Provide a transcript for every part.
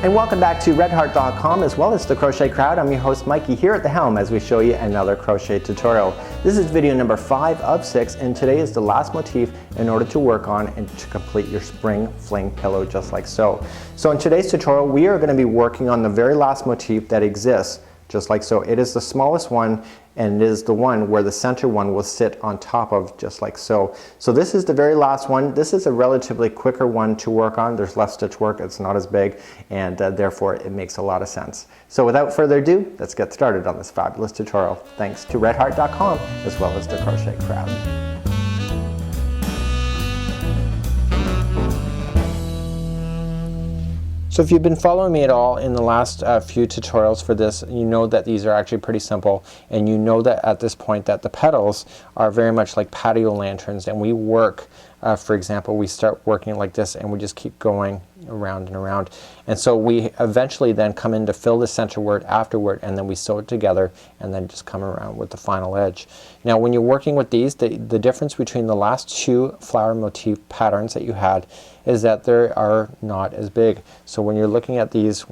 And welcome back to redheart.com as well as the Crochet Crowd. I'm your host Mikey here at the helm as we show you another crochet tutorial. This is video number 5 of 6 and today is the last motif in order to work on and to complete your spring fling pillow just like so. So in today's tutorial we are going to be working on the very last motif that exists just like so. It is the smallest one and it is the one where the center one will sit on top of just like so. So this is the very last one. This is a relatively quicker one to work on. There's less stitch work, it's not as big, and therefore it makes a lot of sense. So without further ado, let's get started on this fabulous tutorial. Thanks to redheart.com as well as the Crochet Crowd. So if you've been following me at all in the last few tutorials for this, you know that these are actually pretty simple, and you know that at this point that the petals are very much like patio lanterns, and we work, for example, we start working like this and we just keep going around and around, and so we eventually then come in to fill the center word afterward, and then we sew it together and then just come around with the final edge. Now when you're working with these, the difference between the last two flower motif patterns that you had is that they are not as big. So when you're looking at these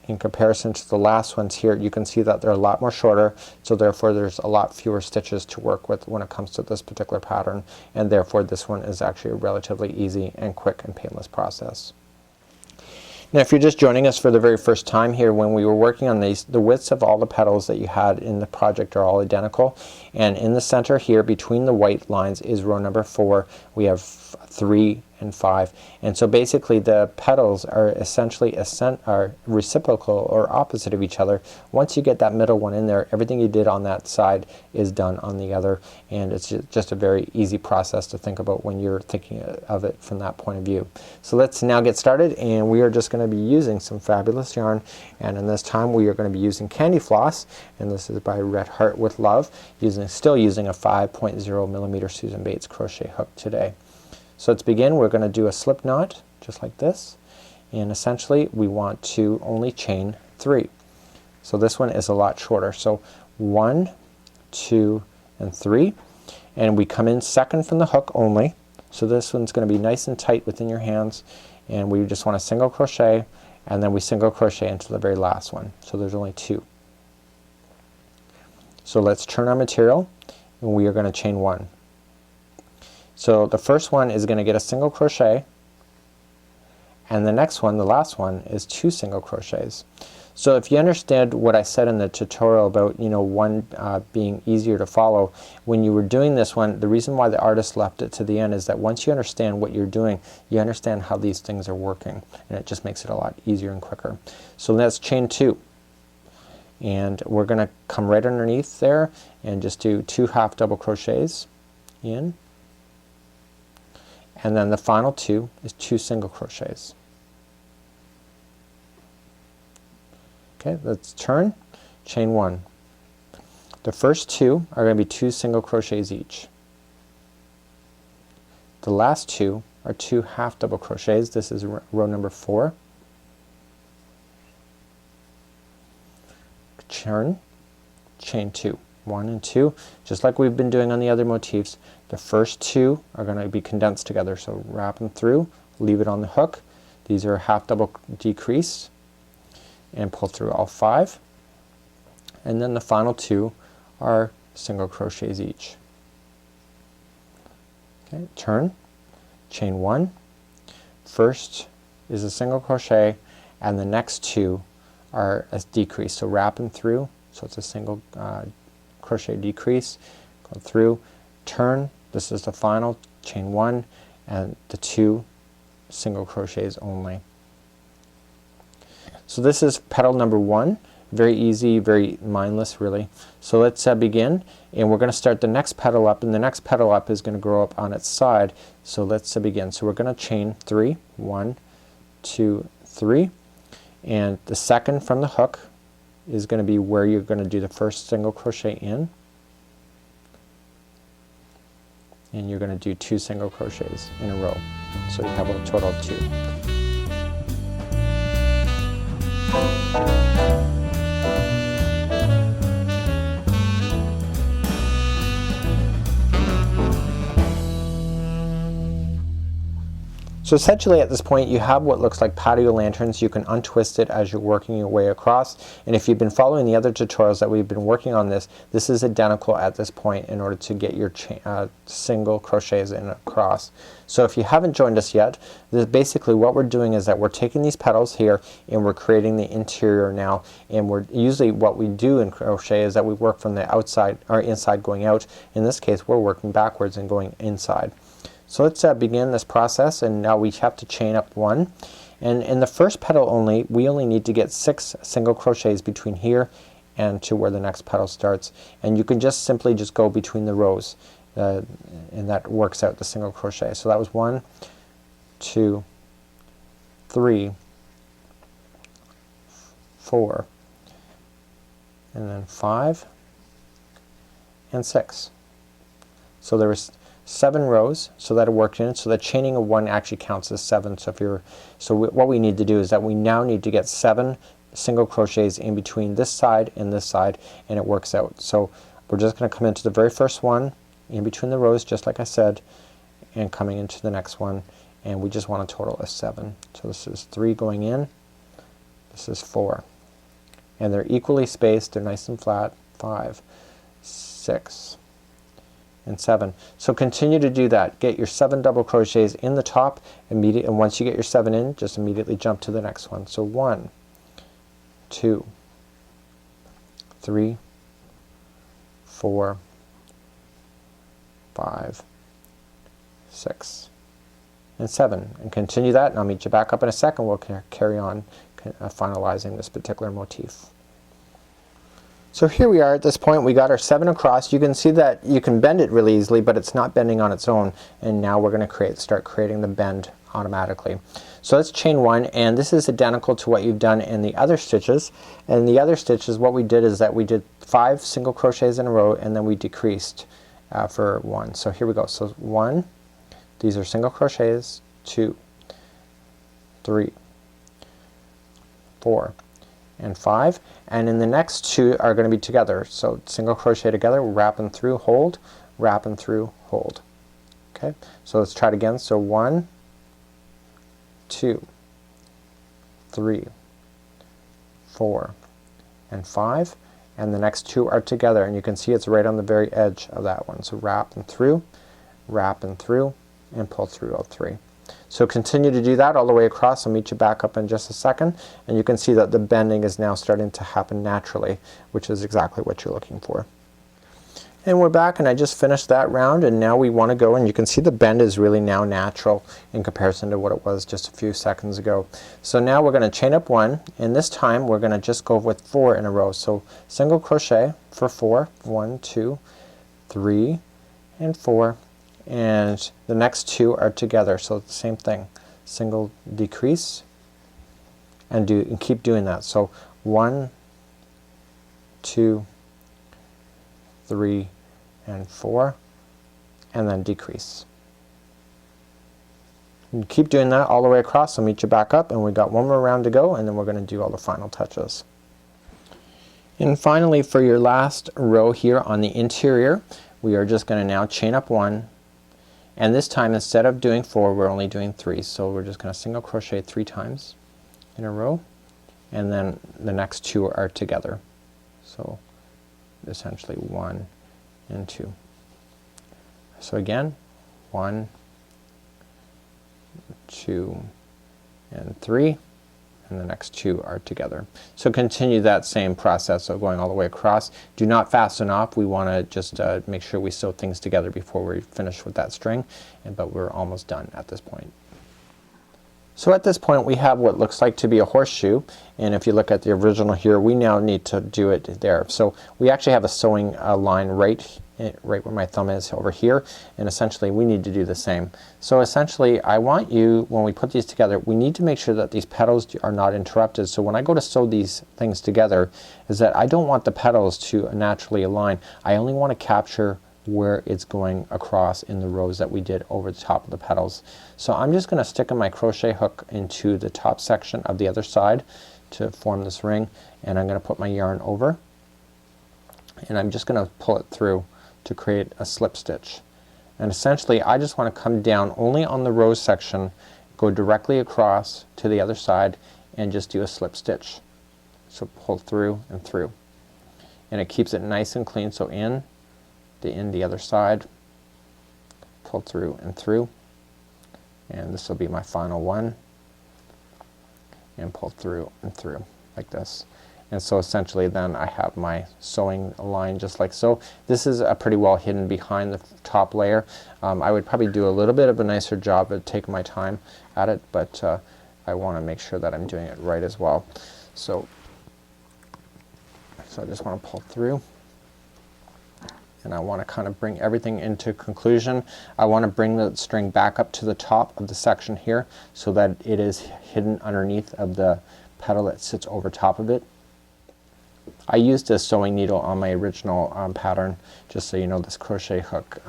in comparison to the last ones here, you can see that they're a lot more shorter, so therefore there's a lot fewer stitches to work with when it comes to this particular pattern, and therefore this one is actually a relatively easy and quick and painless process. Now if you're just joining us for the very first time here, when we were working on these, the widths of all the petals that you had in the project are all identical, and in the center here between the white lines is row number 4. We have 3 and 5, and so basically the petals are essentially are reciprocal or opposite of each other. Once you get that middle one in there, everything you did on that side is done on the other, and it's just a very easy process to think about when you're thinking of it from that point of view. So let's now get started, and we are just going to be using some fabulous yarn, and in this time we are going to be using Candy Floss, and this is by Red Heart with Love, still using a 5.0 millimeter Susan Bates crochet hook today. So let's begin. We're going to do a slip knot just like this, and essentially we want to only chain 3. So this one is a lot shorter. So 1, 2, and 3, and we come in second from the hook only. So this one's going to be nice and tight within your hands, and we just want to single crochet, and then we single crochet into the very last one. So there's only 2. So let's turn our material, and we are going to chain 1. So the first one is going to get a single crochet, and the next one, the last one, is 2 single crochets. So if you understand what I said in the tutorial about, you know, one being easier to follow, when you were doing this one, the reason why the artist left it to the end is that once you understand what you're doing, you understand how these things are working, and it just makes it a lot easier and quicker. So let's chain 2, and we're going to come right underneath there and just do 2 half double crochets in, and then the final 2 is 2 single crochets. Okay, let's turn, chain 1. The first 2 are going to be 2 single crochets each. The last 2 are 2 half double crochets. This is row number 4. Turn, chain 2. 1 and 2, just like we've been doing on the other motifs. The first 2 are going to be condensed together, so wrap them through, leave it on the hook. These are half double decrease, and pull through all 5, and then the final 2 are single crochets each. Okay, turn, chain 1. First is a single crochet, and the next 2 are a decrease, so wrap them through, so it's a single crochet decrease, go through, turn, this is the final, chain 1, and the 2 single crochets only. So this is petal number 1. Very easy, very mindless really. So let's begin, and we're going to start the next petal up, and the next petal up is going to grow up on its side. So let's begin. So we're going to chain 3, 1, 2, 3, and the second from the hook is going to be where you're going to do the first single crochet in, and you're going to do 2 single crochets in a row. So you have a total of 2. So essentially at this point you have what looks like patio lanterns. You can untwist it as you're working your way across, and if you've been following the other tutorials that we've been working on, this is identical at this point in order to get your single crochets in across. So if you haven't joined us yet, basically what we're doing is that we're taking these petals here and we're creating the interior now, and we're usually what we do in crochet is that we work from the outside or inside going out. In this case we're working backwards and going inside. So let's begin this process, and now we have to chain up 1, and in the first petal only we only need to get 6 single crochets between here and to where the next petal starts, and you can just simply just go between the rows and that works out the single crochet. So that was 1, 2, 3, 4, and then 5 and 6. So there was 7 rows, so that worked in. So the chaining of 1 actually counts as 7. So if you're, what we need to do is that we now need to get 7 single crochets in between this side and this side, and it works out. So we're just going to come into the very first one in between the rows, just like I said, and coming into the next one, and we just want a total of 7. So this is 3 going in, this is 4, and they're equally spaced, they're nice and flat. 5, 6, and 7. So continue to do that. Get your 7 double crochets in the top immediately, and once you get your 7 in, just immediately jump to the next one. So 1, 2, 3, 4, 5, 6, and 7, and continue that, and I'll meet you back up in a second. We'll carry on finalizing this particular motif. So here we are at this point. We got our 7 across. You can see that you can bend it really easily, but it's not bending on its own, and now we're going to start creating the bend automatically. So let's chain 1, and this is identical to what you've done in the other stitches. And the other stitches, what we did is that we did 5 single crochets in a row, and then we decreased for 1. So here we go. So 1, these are single crochets, 2, 3, 4, and 5, and in the next 2 are going to be together. So single crochet together, wrapping through, hold, wrapping through, hold. Okay, so let's try it again. So 1, 2, 3, 4, and 5, and the next 2 are together, and you can see it's right on the very edge of that one. So wrap and through, and pull through all 3. So continue to do that all the way across. I'll meet you back up in just a second, and you can see that the bending is now starting to happen naturally, which is exactly what you're looking for. And we're back, and I just finished that round, and now we want to go, and you can see the bend is really now natural in comparison to what it was just a few seconds ago. So now we're going to chain up 1, and this time we're going to just go with 4 in a row. So single crochet for 4, 1, 2, 3, and 4, and the next 2 are together. So it's the same thing, single decrease, and keep doing that. So 1, 2, 3, and 4, and then decrease. And keep doing that all the way across. I'll meet you back up, and we've got 1 more round to go, and then we're going to do all the final touches. And finally, for your last row here on the interior, we are just going to now chain up 1, and this time instead of doing 4 we're only doing 3. So we're just going to single crochet 3 times in a row, and then the next 2 are together. So essentially 1 and 2. So again, 1, 2, and 3, and the next 2 are together. So continue that same process of going all the way across. Do not fasten off. We want to just make sure we sew things together before we finish with that string, but we're almost done at this point. So at this point we have what looks like to be a horseshoe, and if you look at the original here, we now need to do it there. So we actually have a sewing line right where my thumb is over here, and essentially we need to do the same. So essentially I want you, when we put these together, we need to make sure that these petals are not interrupted. So when I go to sew these things together, is that I don't want the petals to naturally align. I only want to capture where it's going across in the rows that we did over the top of the petals. So I'm just going to stick in my crochet hook into the top section of the other side to form this ring, and I'm going to put my yarn over, and I'm just going to pull it through to create a slip stitch. And essentially I just want to come down only on the row section go directly across to the other side and just do a slip stitch. So pull through and through, and it keeps it nice and clean. So in the other side, pull through and through, and this will be my final one, and pull through and through like this. And so essentially then I have my sewing line just like so. This is pretty well hidden behind the top layer. I would probably do a little bit of a nicer job at taking my time at it, but I want to make sure that I'm doing it right as well. So I just want to pull through, and I want to kind of bring everything into conclusion. I want to bring the string back up to the top of the section here so that it is hidden underneath of the petal that sits over top of it. I used a sewing needle on my original pattern, just so you know, this crochet hook.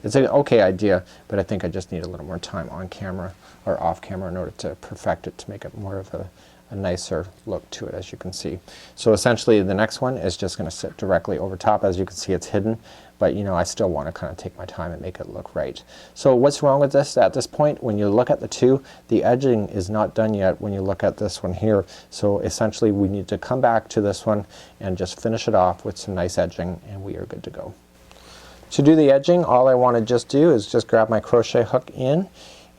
It's an okay idea, but I think I just need a little more time on camera or off camera in order to perfect it, to make it more of a nicer look to it, as you can see. So essentially the next one is just going to sit directly over top. As you can see, it's hidden, but you know, I still want to kind of take my time and make it look right. So what's wrong with this at this point? When you look at the two, the edging is not done yet when you look at this one here. So essentially we need to come back to this one and just finish it off with some nice edging, and we are good to go. To do the edging, all I want to just do is just grab my crochet hook in,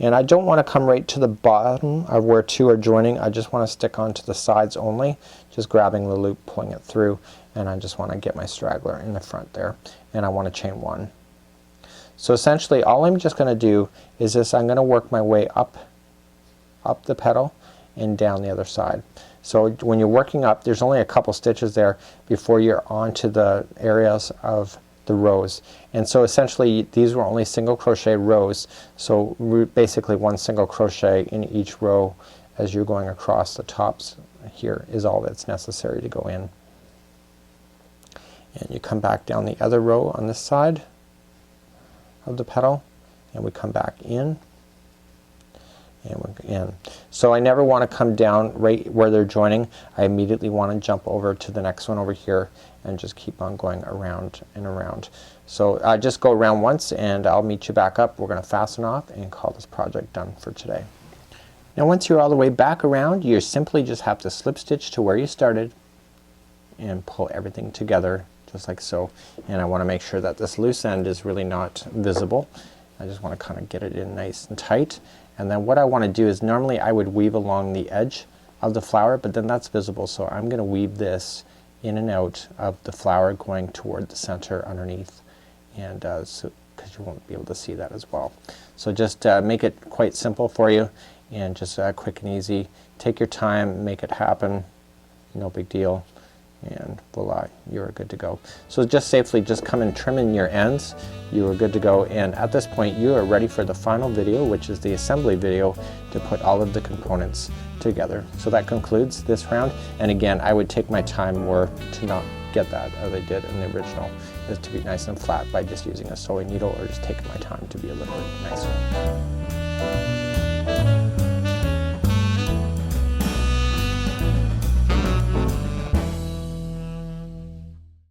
and I don't want to come right to the bottom of where two are joining. I just want to stick onto the sides only, just grabbing the loop, pulling it through, and I just want to get my straggler in the front there, and I want to chain one. So essentially all I'm just going to do is this. I'm going to work my way up the petal and down the other side. So when you're working up, there's only a couple stitches there before you're onto the areas of the rows, and so essentially these were only single crochet rows, so basically one single crochet in each row as you're going across the tops here is all that's necessary to go in. And you come back down the other row on this side of the petal, and we come back in, and we're in. So I never want to come down right where they're joining. I immediately want to jump over to the next one over here and just keep on going around and around. So just go around once, and I'll meet you back up. We're going to fasten off and call this project done for today. Now once you're all the way back around, you simply just have to slip stitch to where you started and pull everything together just like so. And I want to make sure that this loose end is really not visible. I just want to kind of get it in nice and tight. And then what I want to do is, normally I would weave along the edge of the flower, but then that's visible, so I'm going to weave this in and out of the flower going toward the center underneath, and so because you won't be able to see that as well. So just make it quite simple for you, and just quick and easy. Take your time, make it happen, no big deal, and voila, you're good to go. So just safely just come and trim in your ends. You are good to go, and at this point you are ready for the final video, which is the assembly video to put all of the components together. So that concludes this round, and again I would take my time more to not get that as I did in the original, is to be nice and flat by just using a sewing needle, or just taking my time to be a little bit nicer.